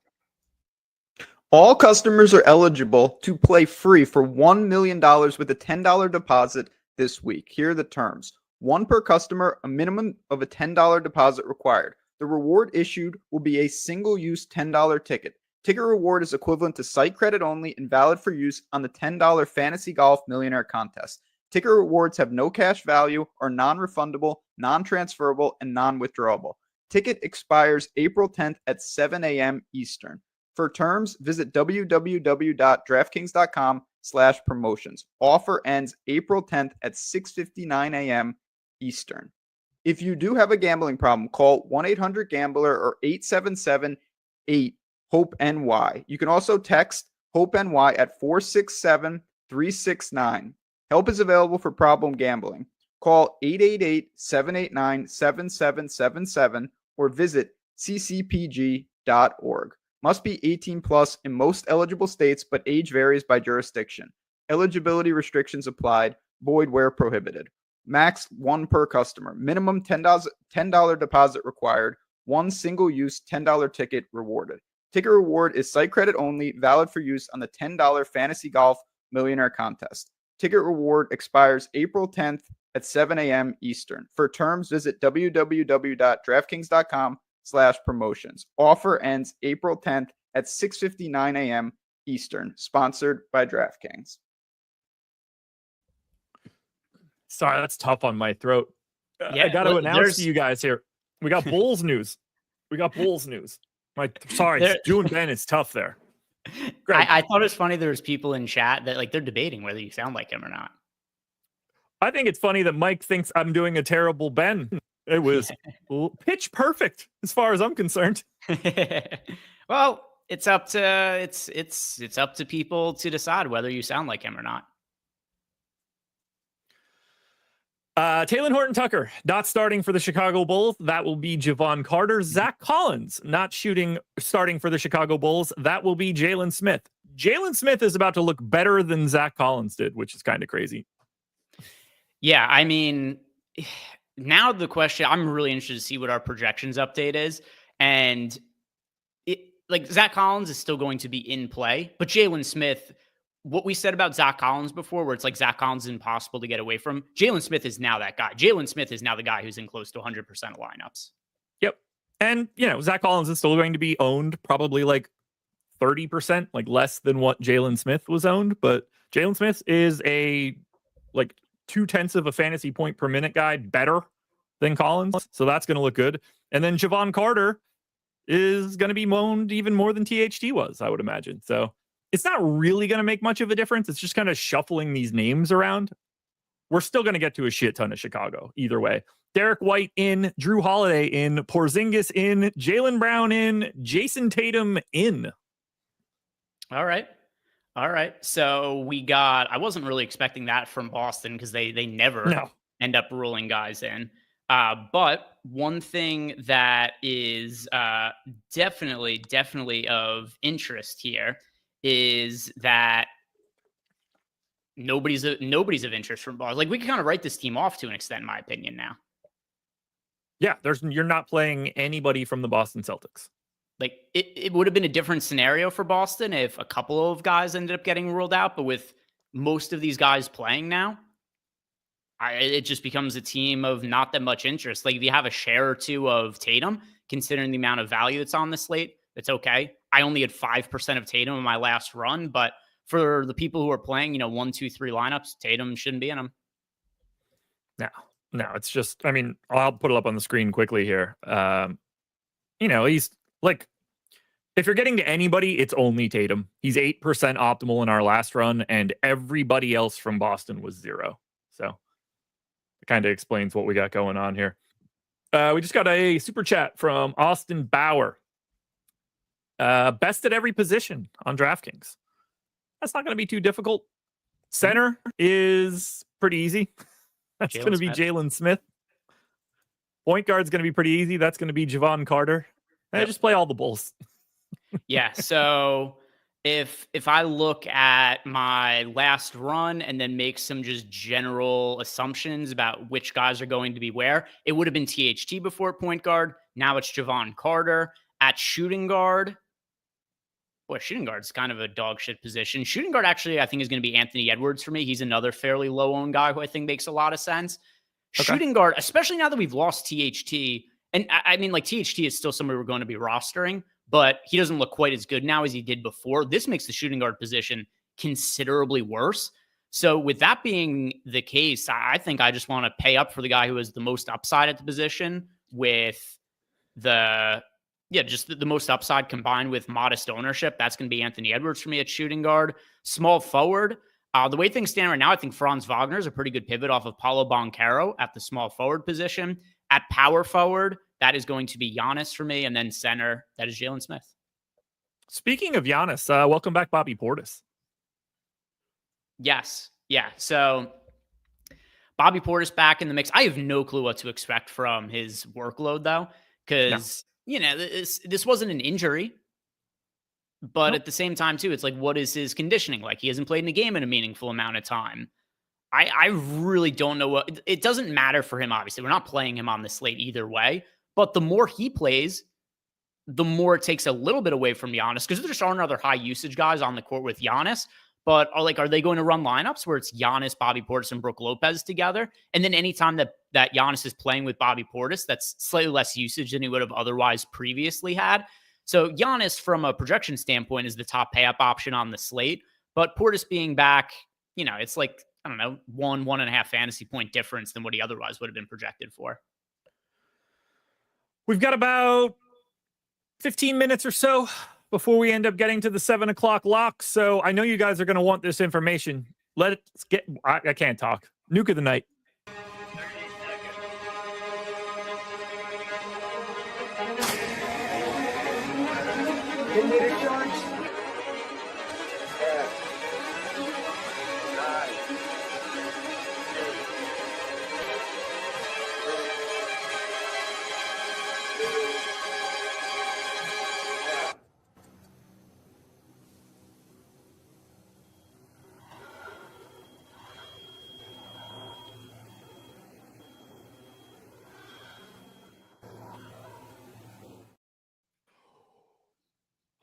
All customers are eligible to play free for $1 million with a $10 deposit this week. Here are the terms. 1 per customer, a minimum of a $10 deposit required. The reward issued will be a single-use $10 ticket. Ticket reward is equivalent to site credit only and valid for use on the $10 Fantasy Golf Millionaire Contest. Ticket rewards have no cash value, are non-refundable, non-transferable, and non-withdrawable. Ticket expires April 10th at 7 a.m. Eastern. For terms, visit www.draftkings.com/promotions. Offer ends April 10th at 6:59 a.m. Eastern. If you do have a gambling problem, call 1-800-GAMBLER or 877-8-HOPE-NY. You can also text HOPE-NY at 467-369. Help is available for problem gambling. Call 888-789-7777 or visit ccpg.org. Must be 18 plus in most eligible states, but age varies by jurisdiction. Eligibility restrictions applied. Void where prohibited. Max 1 per customer. Minimum $10 deposit required. One single-use $10 ticket rewarded. Ticket reward is site credit only, valid for use on the $10 Fantasy Golf Millionaire Contest. Ticket reward expires April 10th at 7 a.m. Eastern. For terms, visit www.draftkings.com/promotions. Offer ends April 10th at 6:59 a.m. Eastern. Sponsored by DraftKings. Sorry, that's tough on my throat. Yeah, I got to announce to you guys here. We got Bulls news. Sorry, doing Ben is tough there. I thought it was funny there was people in chat that they're debating whether you sound like him or not. I think it's funny that Mike thinks I'm doing a terrible Ben. It was pitch perfect as far as I'm concerned. Well, it's up to people to decide whether you sound like him or not. Talen Horton-Tucker not starting for the Chicago Bulls. That will be Javon Carter. Zach Collins not starting for the Chicago Bulls. That will be Jalen Smith. Jalen Smith is about to look better than Zach Collins did, which is kind of crazy. Yeah, I mean, now the question, I'm really interested to see what our projections update is. And Zach Collins is still going to be in play, but Jalen Smith, what we said about Zach Collins before, where it's like Zach Collins is impossible to get away from, Jalen Smith is now that guy. Jalen Smith is now the guy who's in close to 100% of lineups. Yep. And, Zach Collins is still going to be owned probably 30%, less than what Jalen Smith was owned. But Jalen Smith is a 0.2 of a fantasy point per minute guy better than Collins. So that's going to look good. And then Javon Carter is going to be owned even more than THT was, I would imagine. So it's not really going to make much of a difference. It's just kind of shuffling these names around. We're still going to get to a shit ton of Chicago either way. Derek White in, Drew Holiday in, Porzingis in, Jaylen Brown in, Jason Tatum in. All right. So we got, I wasn't really expecting that from Boston because they never end up ruling guys in. But one thing that is definitely of interest here is that nobody's of interest from Boston. We can kind of write this team off to an extent, in my opinion, now. Yeah, you're not playing anybody from the Boston Celtics. It would have been a different scenario for Boston if a couple of guys ended up getting ruled out, but with most of these guys playing now, it just becomes a team of not that much interest. If you have a share or two of Tatum, considering the amount of value that's on the slate, that's okay. I only had 5% of Tatum in my last run, but for the people who are playing, 1, 2, 3 lineups, Tatum shouldn't be in them. No, it's just, I'll put it up on the screen quickly here. He's if you're getting to anybody, it's only Tatum. He's 8% optimal in our last run, and everybody else from Boston was 0. So it kind of explains what we got going on here. We just got a super chat from Austin Bauer. Best at every position on DraftKings. That's not going to be too difficult. Center is pretty easy. That's going to be Jalen Smith. Point guard's going to be pretty easy. That's going to be Javon Carter. I just play all the Bulls. Yeah. So if I look at my last run and then make some just general assumptions about which guys are going to be where, it would have been THT before point guard. Now it's Javon Carter at shooting guard. Boy, shooting guard is kind of a dog shit position. Shooting guard actually, I think, is going to be Anthony Edwards for me. He's another fairly low-owned guy who I think makes a lot of sense. Okay. Shooting guard, especially now that we've lost THT, and THT is still somebody we're going to be rostering, but he doesn't look quite as good now as he did before. This makes the shooting guard position considerably worse. So with that being the case, I think I just want to pay up for the guy who has the most upside at the position with the just the most upside combined with modest ownership. That's going to be Anthony Edwards for me at shooting guard. Small forward, the way things stand right now, I think Franz Wagner is a pretty good pivot off of Paolo Banchero at the small forward position. At power forward, that is going to be Giannis for me. And then center, that is Jalen Smith. Speaking of Giannis, welcome back, Bobby Portis. Yes. Yeah. So Bobby Portis back in the mix. I have no clue what to expect from his workload, though, because, this wasn't an injury. But at the same time, too, it's like, what is his conditioning like? He hasn't played in a game in a meaningful amount of time. I really don't know what it doesn't matter for him. Obviously, we're not playing him on the slate either way. But the more he plays, the more it takes a little bit away from Giannis, because there just aren't other high usage guys on the court with Giannis. But are they going to run lineups where it's Giannis, Bobby Portis, and Brook Lopez together? And then anytime that Giannis is playing with Bobby Portis, that's slightly less usage than he would have otherwise previously had. So Giannis, from a projection standpoint, is the top pay-up option on the slate. But Portis being back, it's like, I don't know, 1.5 fantasy point difference than what he otherwise would have been projected for. We've got about 15 minutes or so before we end up getting to the 7 o'clock lock. So I know you guys are going to want this information. Let's get, I can't talk. Nuke of the night.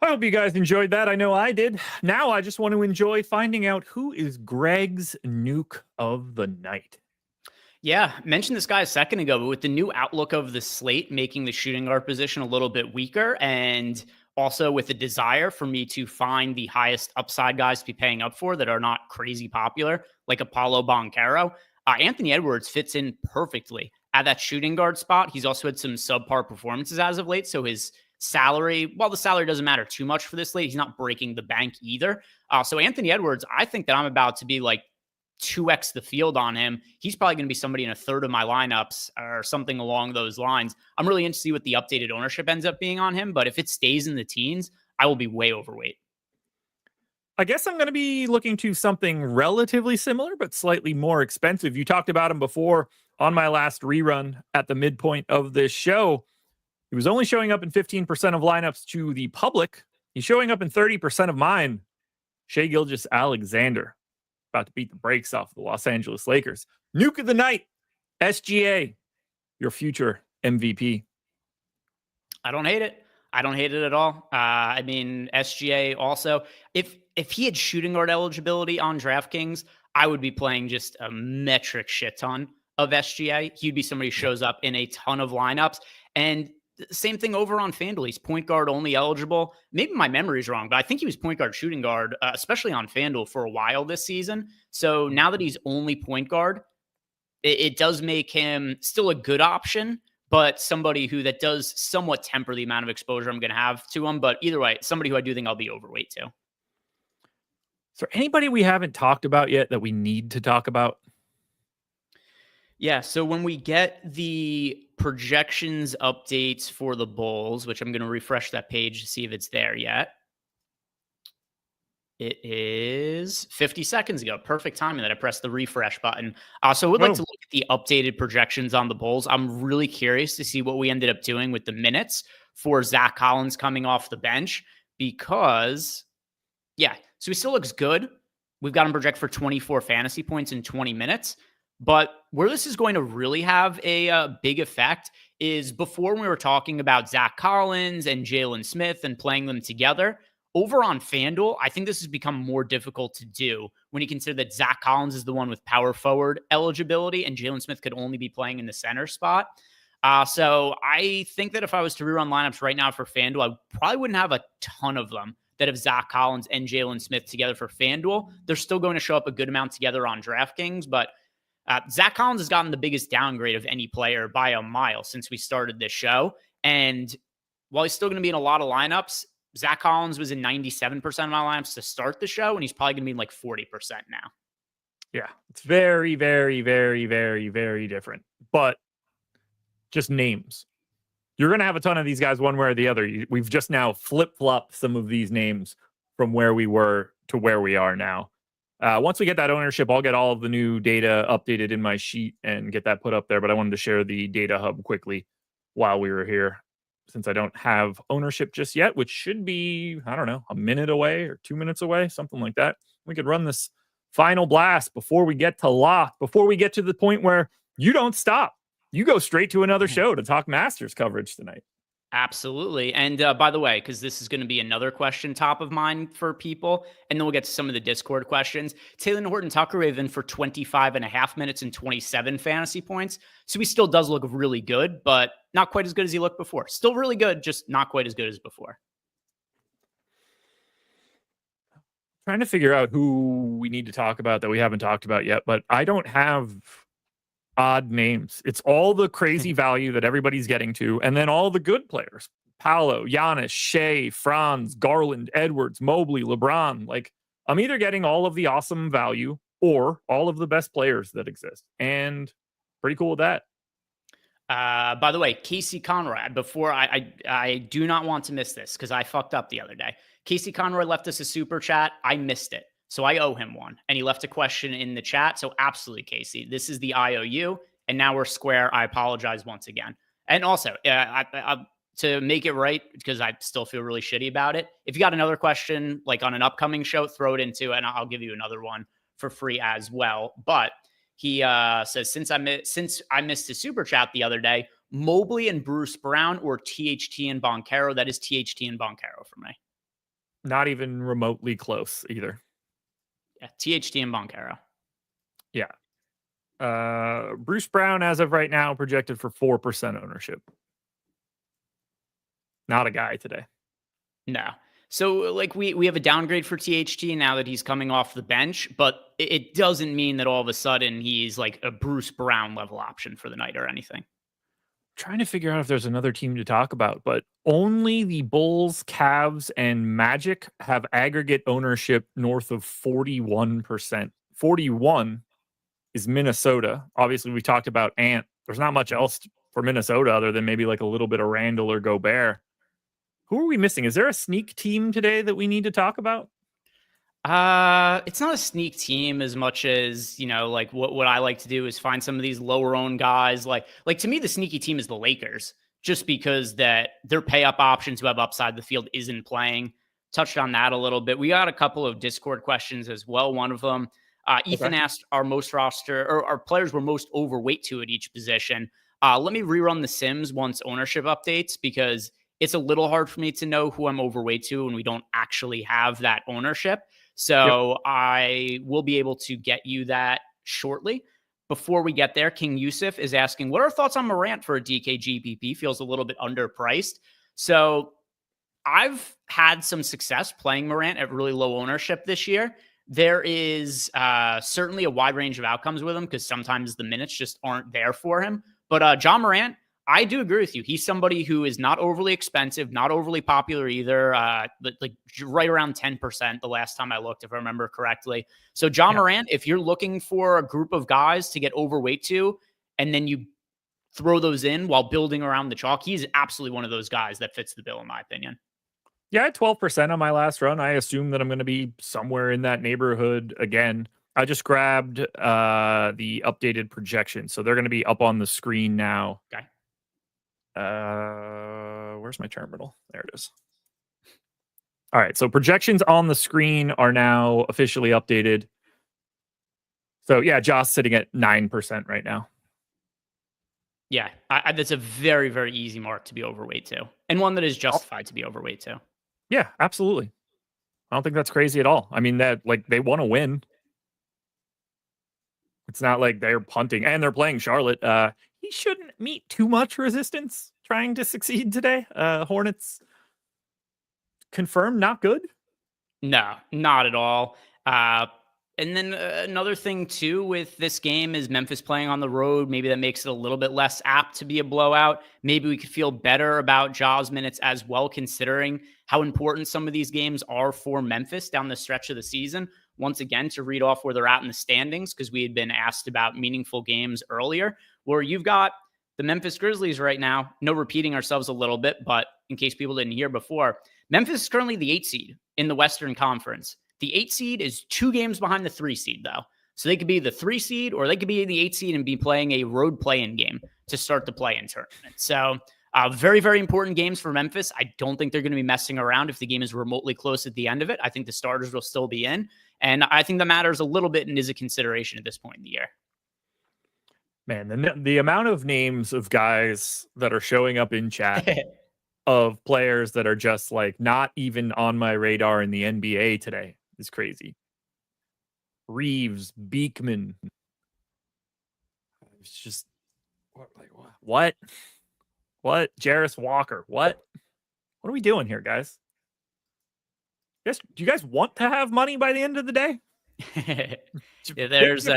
I hope you guys enjoyed that. I know I did. Now I just want to enjoy finding out who is Greg's nuke of the night. Yeah, mentioned this guy a second ago, but with the new outlook of the slate, making the shooting guard position a little bit weaker, and also with the desire for me to find the highest upside guys to be paying up for that are not crazy popular, like Apollo Banchero, Anthony Edwards fits in perfectly at that shooting guard spot. He's also had some subpar performances as of late, so his salary, while the salary doesn't matter too much for this late, he's not breaking the bank either. So Anthony Edwards, I think that I'm about to be like 2x the field on him. He's probably going to be somebody in a third of my lineups or something along those lines. I'm really interested to see what the updated ownership ends up being on him, but if it stays in the teens, I will be way overweight. I guess I'm going to be looking to something relatively similar, but slightly more expensive. You talked about him before on my last rerun at the midpoint of this show. He was only showing up in 15% of lineups to the public. He's showing up in 30% of mine. Shai Gilgeous-Alexander, about to beat the brakes off the Los Angeles Lakers. Nuke of the night, SGA, your future MVP. I don't hate it. I don't hate it at all. I mean, SGA also, if he had shooting guard eligibility on DraftKings, I would be playing just a metric shit ton of SGA. He'd be somebody who shows up in a ton of lineups. And same thing over on FanDuel. He's point guard only eligible. Maybe my memory is wrong, but I think he was point guard, shooting guard, especially on FanDuel for a while this season. So now that he's only point guard, it does make him still a good option, but somebody that does somewhat temper the amount of exposure I'm going to have to him. But either way, somebody who I do think I'll be overweight to. Is there anybody we haven't talked about yet that we need to talk about? Yeah, so when we get the projections updates for the Bulls, which I'm going to refresh that page to see if it's there yet. It is 50 seconds ago. Perfect timing that I pressed the refresh button. So I would like to look at the updated projections on the Bulls. I'm really curious to see what we ended up doing with the minutes for Zach Collins coming off the bench because, so he still looks good. We've got him project for 24 fantasy points in 20 minutes. But where this is going to really have a big effect is before we were talking about Zach Collins and Jalen Smith and playing them together. Over on FanDuel, I think this has become more difficult to do when you consider that Zach Collins is the one with power forward eligibility and Jalen Smith could only be playing in the center spot. So I think that if I was to rerun lineups right now for FanDuel, I probably wouldn't have a ton of them that have Zach Collins and Jalen Smith together for FanDuel. They're still going to show up a good amount together on DraftKings, but Zach Collins has gotten the biggest downgrade of any player by a mile since we started this show. And while he's still going to be in a lot of lineups, Zach Collins was in 97% of my lineups to start the show, and he's probably going to be in like 40% now. Yeah, it's very, very, very, very, very different. But just names. You're going to have a ton of these guys one way or the other. We've just now flip-flopped some of these names from where we were to where we are now. Once we get that ownership, I'll get all of the new data updated in my sheet and get that put up there. But I wanted to share the data hub quickly while we were here, since I don't have ownership just yet, which should be, I don't know, a minute away or 2 minutes away, something like that. We could run this final blast before we get to lock, before we get to the point where you don't stop. You go straight to another show to talk Masters coverage tonight. Absolutely. And by the way, because this is going to be another question top of mind for people, and then we'll get to some of the Discord questions. Taylor Horton-Tucker even for 25.5 minutes and 27 fantasy points. So he still does look really good, but not quite as good as he looked before. Still really good, just not quite as good as before. Trying to figure out who we need to talk about that we haven't talked about yet, but I don't have odd names. It's all the crazy value that everybody's getting to, and then all the good players. Paolo, Giannis, Shea, Franz, Garland, Edwards, Mobley, LeBron. Like, I'm either getting all of the awesome value or all of the best players that exist. And pretty cool with that. By the way, Casey Conroy, before I do not want to miss this because I fucked up the other day. Casey Conroy left us a super chat. I missed it. So I owe him one. And he left a question in the chat. So absolutely, Casey, this is the IOU. And now we're square. I apologize once again. And also, to make it right, because I still feel really shitty about it, if you got another question, like on an upcoming show, throw it into, and I'll give you another one for free as well. But he says, since I missed his super chat the other day, Mobley and Bruce Brown or THT and Boncaro. That is THT and Boncaro for me. Not even remotely close either. Yeah, THT and Boncaro. Yeah. Bruce Brown, as of right now, projected for 4% ownership. Not a guy today. No. So, like, we have a downgrade for THT now that he's coming off the bench, but it doesn't mean that all of a sudden he's like a Bruce Brown level option for the night or anything. Trying to figure out if there's another team to talk about, but only the Bulls, Cavs, and Magic have aggregate ownership north of 41%. 41 is Minnesota. Obviously, we talked about Ant. There's not much else for Minnesota other than maybe like a little bit of Randall or Gobert. Who are we missing? Is there a sneak team today that we need to talk about? It's not a sneak team as much as, you know, like what I like to do is find some of these lower owned guys. Like to me, the sneaky team is the Lakers, just because that their pay up options who have upside the field isn't playing. Touched on that a little bit. We got a couple of Discord questions as well. One of them, Ethan asked our most roster or our players were most overweight to at each position. Let me rerun the Sims once ownership updates, because it's a little hard for me to know who I'm overweight to when we don't actually have that ownership. So I will be able to get you that shortly. Before we get there, King Yusuf is asking, what are thoughts on Morant for a DK GPP? Feels a little bit underpriced. So I've had some success playing Morant at really low ownership this year. There is certainly a wide range of outcomes with him, because sometimes the minutes just aren't there for him. But John Morant, I do agree with you. He's somebody who is not overly expensive, not overly popular either. Like right around 10% the last time I looked, if I remember correctly. So John Morant, if you're looking for a group of guys to get overweight to, and then you throw those in while building around the chalk, he's absolutely one of those guys that fits the bill, in my opinion. Yeah, I had 12% on my last run. I assume that I'm going to be somewhere in that neighborhood again. I just grabbed the updated projection. So they're going to be up on the screen now. Okay. Where's my terminal? There it is. All right, so projections on the screen are now officially updated. So yeah, Josh sitting at 9% right now. Yeah, that's a very, very easy mark to be overweight to, and one that is justified to be overweight to. Yeah, absolutely. I don't think that's crazy at all. I mean, that like they want to win. It's not like they're punting, and they're playing Charlotte. He shouldn't meet too much resistance trying to succeed today. Hornets confirmed not good. No, not at all. And then another thing too with this game is Memphis playing on the road. Maybe that makes it a little bit less apt to be a blowout. Maybe we could feel better about Ja's minutes as well, considering how important some of these games are for Memphis down the stretch of the season. Once again, to read off where they're at in the standings, because we had been asked about meaningful games earlier, where you've got the Memphis Grizzlies right now. No repeating ourselves a little bit, but in case people didn't hear before, Memphis is currently the 8 seed in the Western Conference. The 8 seed is 2 games behind the 3 seed, though. So they could be the 3 seed or they could be the 8 seed and be playing a road play-in game to start the play-in tournament. So very, very important games for Memphis. I don't think they're going to be messing around if the game is remotely close at the end of it. I think the starters will still be in. And I think that matters a little bit and is a consideration at this point in the year. Man, the amount of names of guys that are showing up in chat of players that are just like not even on my radar in the NBA today is crazy. Reeves, Beekman. It's just what? Jarris Walker. What are we doing here, guys? Do you guys want to have money by the end of the day? Yeah, there's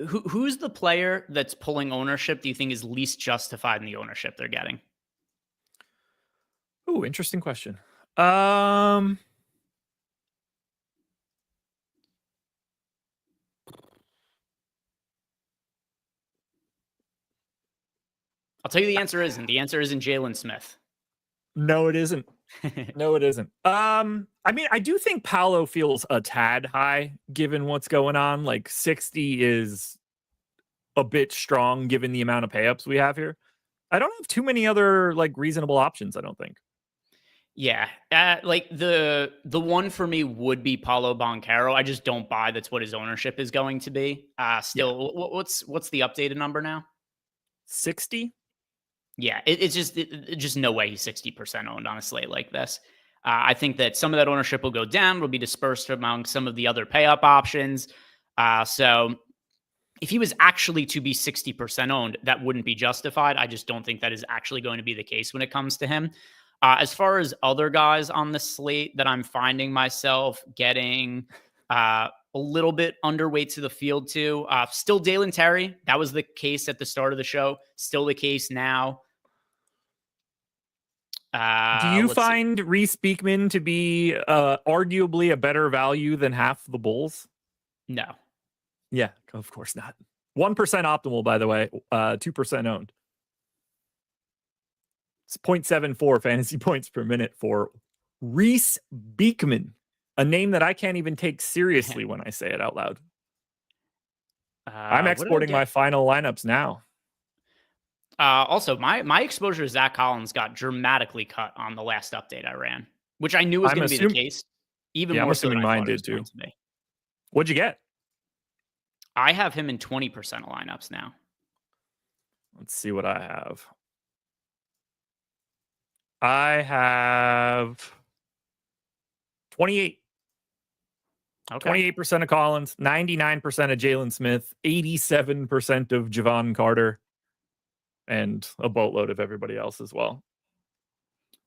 who's the player that's pulling ownership do you think is least justified in the ownership they're getting? Oh, interesting question. I'll tell you the answer isn't. The answer isn't Jalen Smith. No, it isn't. No, it isn't. I mean, I do think Paolo feels a tad high given what's going on. Like 60 is a bit strong given the amount of payups we have here. I don't have too many other like reasonable options, I don't think. Yeah, like the one for me would be Paulo Banchero. I just don't buy that's what his ownership is going to be. Still, yeah. What's the updated number now? 60. Yeah, it's just no way he's 60% owned on a slate like this. I think that some of that ownership will go down, will be dispersed among some of the other pay up options. So if he was actually to be 60% owned, that wouldn't be justified. I just don't think that is actually going to be the case when it comes to him. As far as other guys on the slate that I'm finding myself getting a little bit underweight to the field to, still Dalen Terry. That was the case at the start of the show. Still the case now. Do you find Reese Beekman to be arguably a better value than half the Bulls? No. Yeah, of course not. 1% optimal, by the way. 2% owned. It's 0.74 fantasy points per minute for Reese Beekman, a name that I can't even take seriously when I say it out loud. I'm exporting my final lineups now. Also, my exposure to Zach Collins got dramatically cut on the last update I ran, which I knew was going to be the case. Even more so than mine did too. What'd you get? I have him in 20% of lineups now. Let's see what I have. I have 28. Okay. 28% of Collins, 99% of Jalen Smith, 87% of Javon Carter, and a boatload of everybody else as well.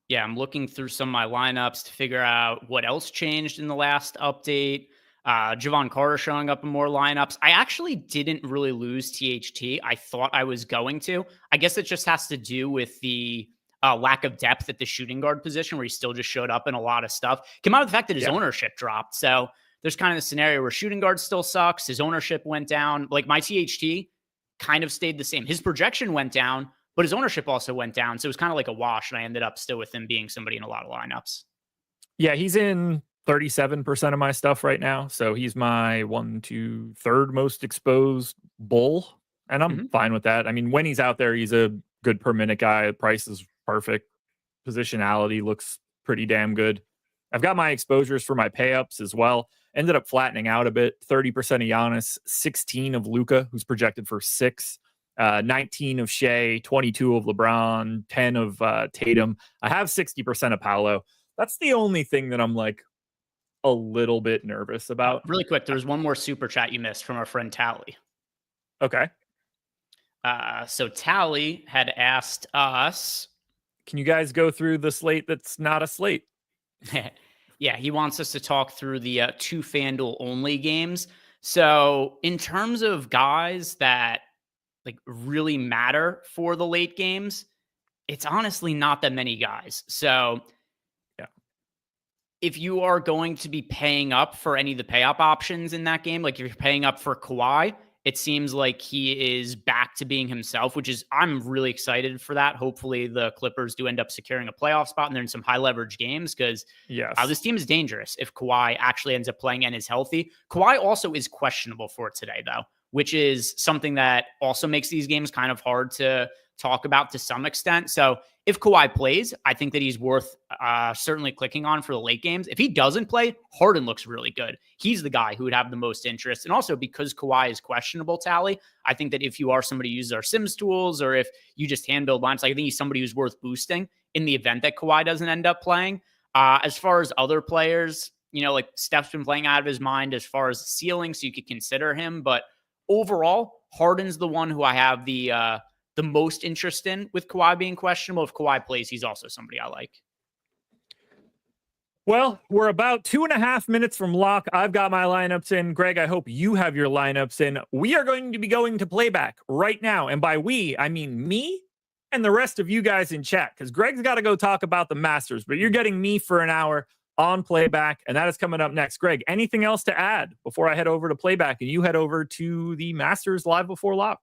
Yeah, I'm looking through some of my lineups to figure out what else changed in the last update. Javon Carter showing up in more lineups. I actually didn't really lose THT. I thought I was going to. I guess it just has to do with the lack of depth at the shooting guard position, where he still just showed up in a lot of stuff. Came out of the fact that his ownership dropped. So there's kind of the scenario where shooting guard still sucks. His ownership went down. Like my THT kind of stayed the same. His projection went down, but his ownership also went down. So it was kind of like a wash. And I ended up still with him being somebody in a lot of lineups. Yeah, he's in 37% of my stuff right now. So he's my 3rd most exposed bull. And I'm fine with that. I mean, when he's out there, he's a good per minute guy. The price is perfect. Positionality looks pretty damn good. I've got my exposures for my payups as well. Ended up flattening out a bit. 30% of Giannis, 16 of Luka, who's projected for 6, 19 of Shea, 22 of LeBron, 10 of Tatum. I have 60% of Paolo. That's the only thing that I'm like a little bit nervous about. Really quick, there's one more super chat you missed from our friend Tally. Okay. So Tally had asked us, can you guys go through the slate that's not a slate? Yeah, he wants us to talk through the 2 FanDuel only games. So, in terms of guys that like really matter for the late games, it's honestly not that many guys. So, Yeah. if you are going to be paying up for any of the pay up options in that game, like if you're paying up for Kawhi, it seems like he is back to being himself, which is, I'm really excited for that. Hopefully the Clippers do end up securing a playoff spot and they're in some high leverage games because Yes. this team is dangerous if Kawhi actually ends up playing and is healthy. Kawhi also is questionable for today, though, which is something that also makes these games kind of hard to talk about to some extent. So if Kawhi plays, I think that he's worth certainly clicking on for the late games. If he doesn't play, Harden looks really good. He's the guy who would have the most interest. And also because Kawhi is questionable, Tally, I think that if you are somebody who uses our Sims tools or if you just hand build lines, I think he's somebody who's worth boosting in the event that Kawhi doesn't end up playing. As far as other players, like Steph's been playing out of his mind as far as the ceiling, so you could consider him. But overall, Harden's the one who I have the most interest in with Kawhi being questionable. If Kawhi plays, he's also somebody I like. Well, we're about 2.5 minutes from lock. I've got my lineups in. Greg, I hope you have your lineups in. We are going to be going to playback right now. And by we, I mean me and the rest of you guys in chat, because Greg's got to go talk about the Masters, but you're getting me for an hour on playback, and that is coming up next. Greg, anything else to add before I head over to playback and you head over to the Masters live before lock?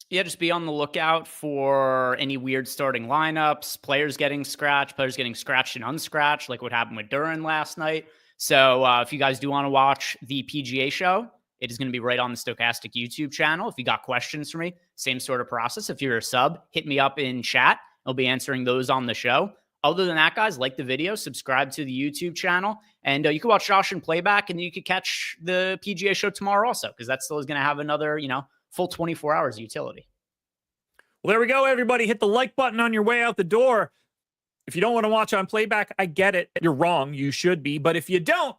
Yeah, just be on the lookout for any weird starting lineups, players getting scratched and unscratched, like what happened with Duran last night. So if you guys do want to watch the PGA show, it is going to be right on the Stokastic YouTube channel. If you got questions for me, same sort of process. If you're a sub, hit me up in chat. I'll be answering those on the show. Other than that, guys, like the video, subscribe to the YouTube channel, and you can watch Josh in playback, and you can catch the PGA show tomorrow also, because that still is going to have another, full 24 hours of utility. Well, there we go, everybody. Hit the like button on your way out the door. If you don't want to watch on playback, I get it. You're wrong. You should be. But if you don't,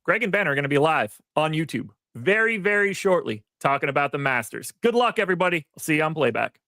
Greg and Ben are going to be live on YouTube very, very shortly talking about the Masters. Good luck, everybody. I'll see you on playback.